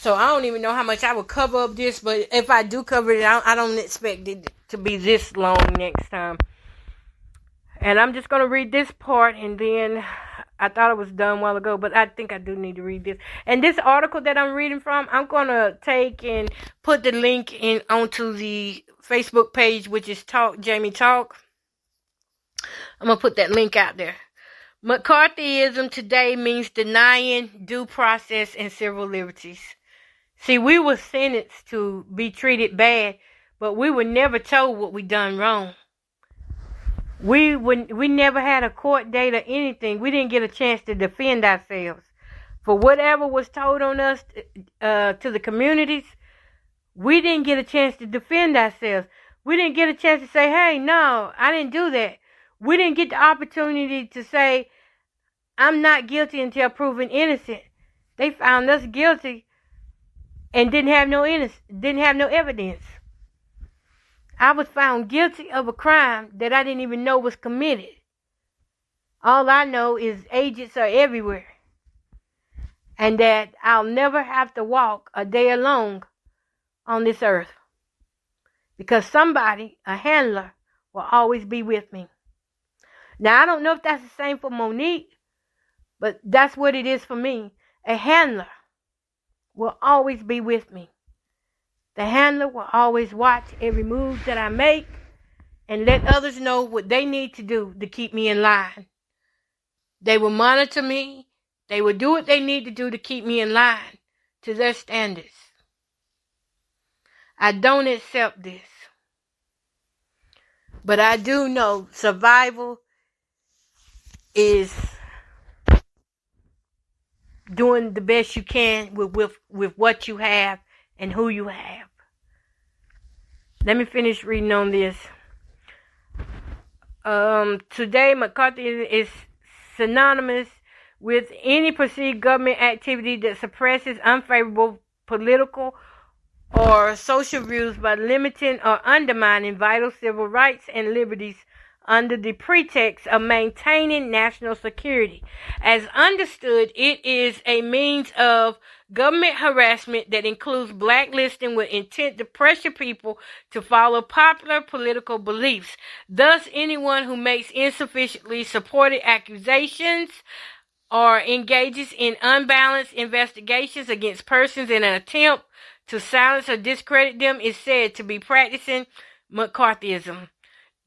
So I don't even know how much I will cover up this, but if I do cover it, I don't expect it to be this long next time. And I'm just going to read this part, and then I thought it was done a while ago, but I think I do need to read this. And this article that I'm reading from, I'm going to take and put the link in onto the Facebook page, which is Talk Jamie Talk. I'm going to put that link out there. McCarthyism today means denying due process and civil liberties. See, we were sentenced to be treated bad, but we were never told what we done wrong. We never had a court date or anything. We didn't get a chance to defend ourselves. For whatever was told on us to the communities, we didn't get a chance to defend ourselves. We didn't get a chance to say, hey, no, I didn't do that. We didn't get the opportunity to say, I'm not guilty until proven innocent. They found us guilty and didn't have no evidence. I was found guilty of a crime that I didn't even know was committed. All I know is agents are everywhere. And that I'll never have to walk a day alone on this earth. Because somebody, a handler, will always be with me. Now, I don't know if that's the same for Monique, but that's what it is for me. A handler will always be with me. The handler will always watch every move that I make and let others know what they need to do to keep me in line. They will monitor me. They will do what they need to do to keep me in line to their standards. I don't accept this. But I do know survival is doing the best you can with what you have and who you have. Let me finish reading on this. Today, McCarthy is synonymous with any perceived government activity that suppresses unfavorable political or social views by limiting or undermining vital civil rights and liberties under the pretext of maintaining national security. As understood, it is a means of government harassment that includes blacklisting with intent to pressure people to follow popular political beliefs. Thus, anyone who makes insufficiently supported accusations or engages in unbalanced investigations against persons in an attempt to silence or discredit them is said to be practicing McCarthyism.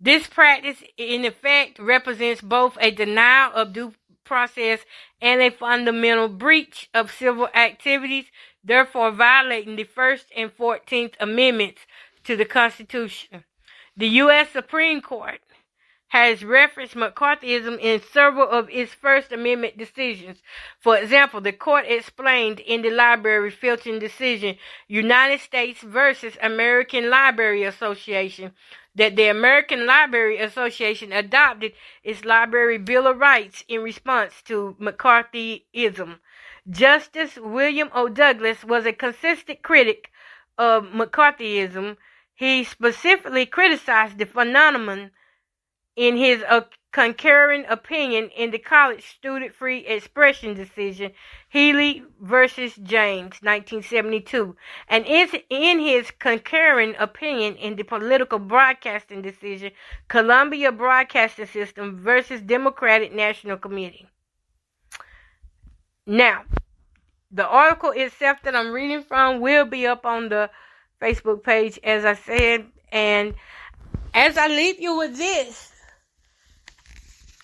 This practice, in effect, represents both a denial of due process and a fundamental breach of civil activities, therefore violating the First and 14th Amendments to the Constitution. The U.S. Supreme Court has referenced McCarthyism in several of its First Amendment decisions. For example, the court explained in the library filtering decision, United States versus American Library Association, that the American Library Association adopted its Library Bill of Rights in response to McCarthyism. Justice William O. Douglas was a consistent critic of McCarthyism. He specifically criticized the phenomenon in his concurring opinion in the college student free expression decision, Healy versus James, 1972, and in his concurring opinion in the political broadcasting decision, Columbia Broadcasting System versus Democratic National Committee. Now, the article itself that I'm reading from will be up on the Facebook page, as I said, and as I leave you with this,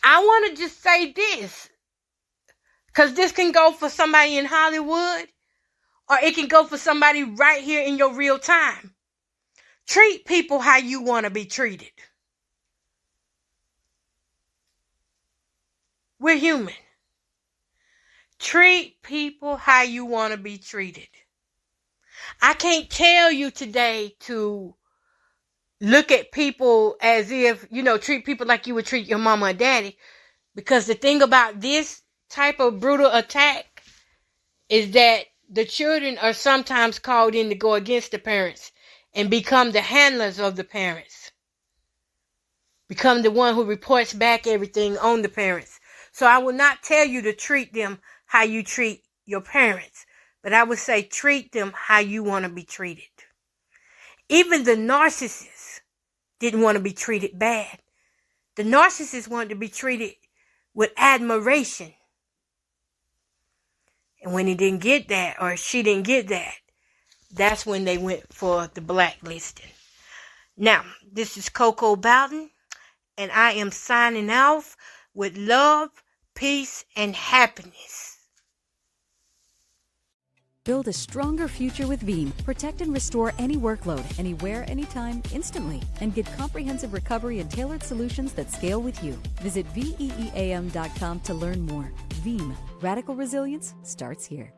I want to just say this, because this can go for somebody in Hollywood, or it can go for somebody right here in your real time. Treat people how you want to be treated. We're human. Treat people how you want to be treated. I can't tell you today to look at people as if, treat people like you would treat your mama or daddy. Because the thing about this type of brutal attack is that the children are sometimes called in to go against the parents and become the handlers of the parents. Become the one who reports back everything on the parents. So I will not tell you to treat them how you treat your parents. But I would say treat them how you want to be treated. Even the narcissists didn't want to be treated bad. The narcissist wanted to be treated with admiration. And when he didn't get that, or she didn't get that, that's when they went for the blacklisting. Now, this is Coco Bowden, and I am signing off with love, peace, and happiness. Build a stronger future with Veeam. Protect and restore any workload, anywhere, anytime, instantly. And get comprehensive recovery and tailored solutions that scale with you. Visit VEEAM.com to learn more. Veeam. Radical resilience starts here.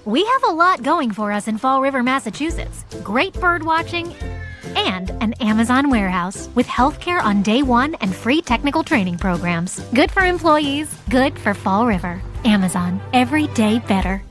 We have a lot going for us in Fall River, Massachusetts. Great bird watching and an Amazon warehouse with healthcare on day one and free technical training programs. Good for employees, good for Fall River. Amazon. Every day better.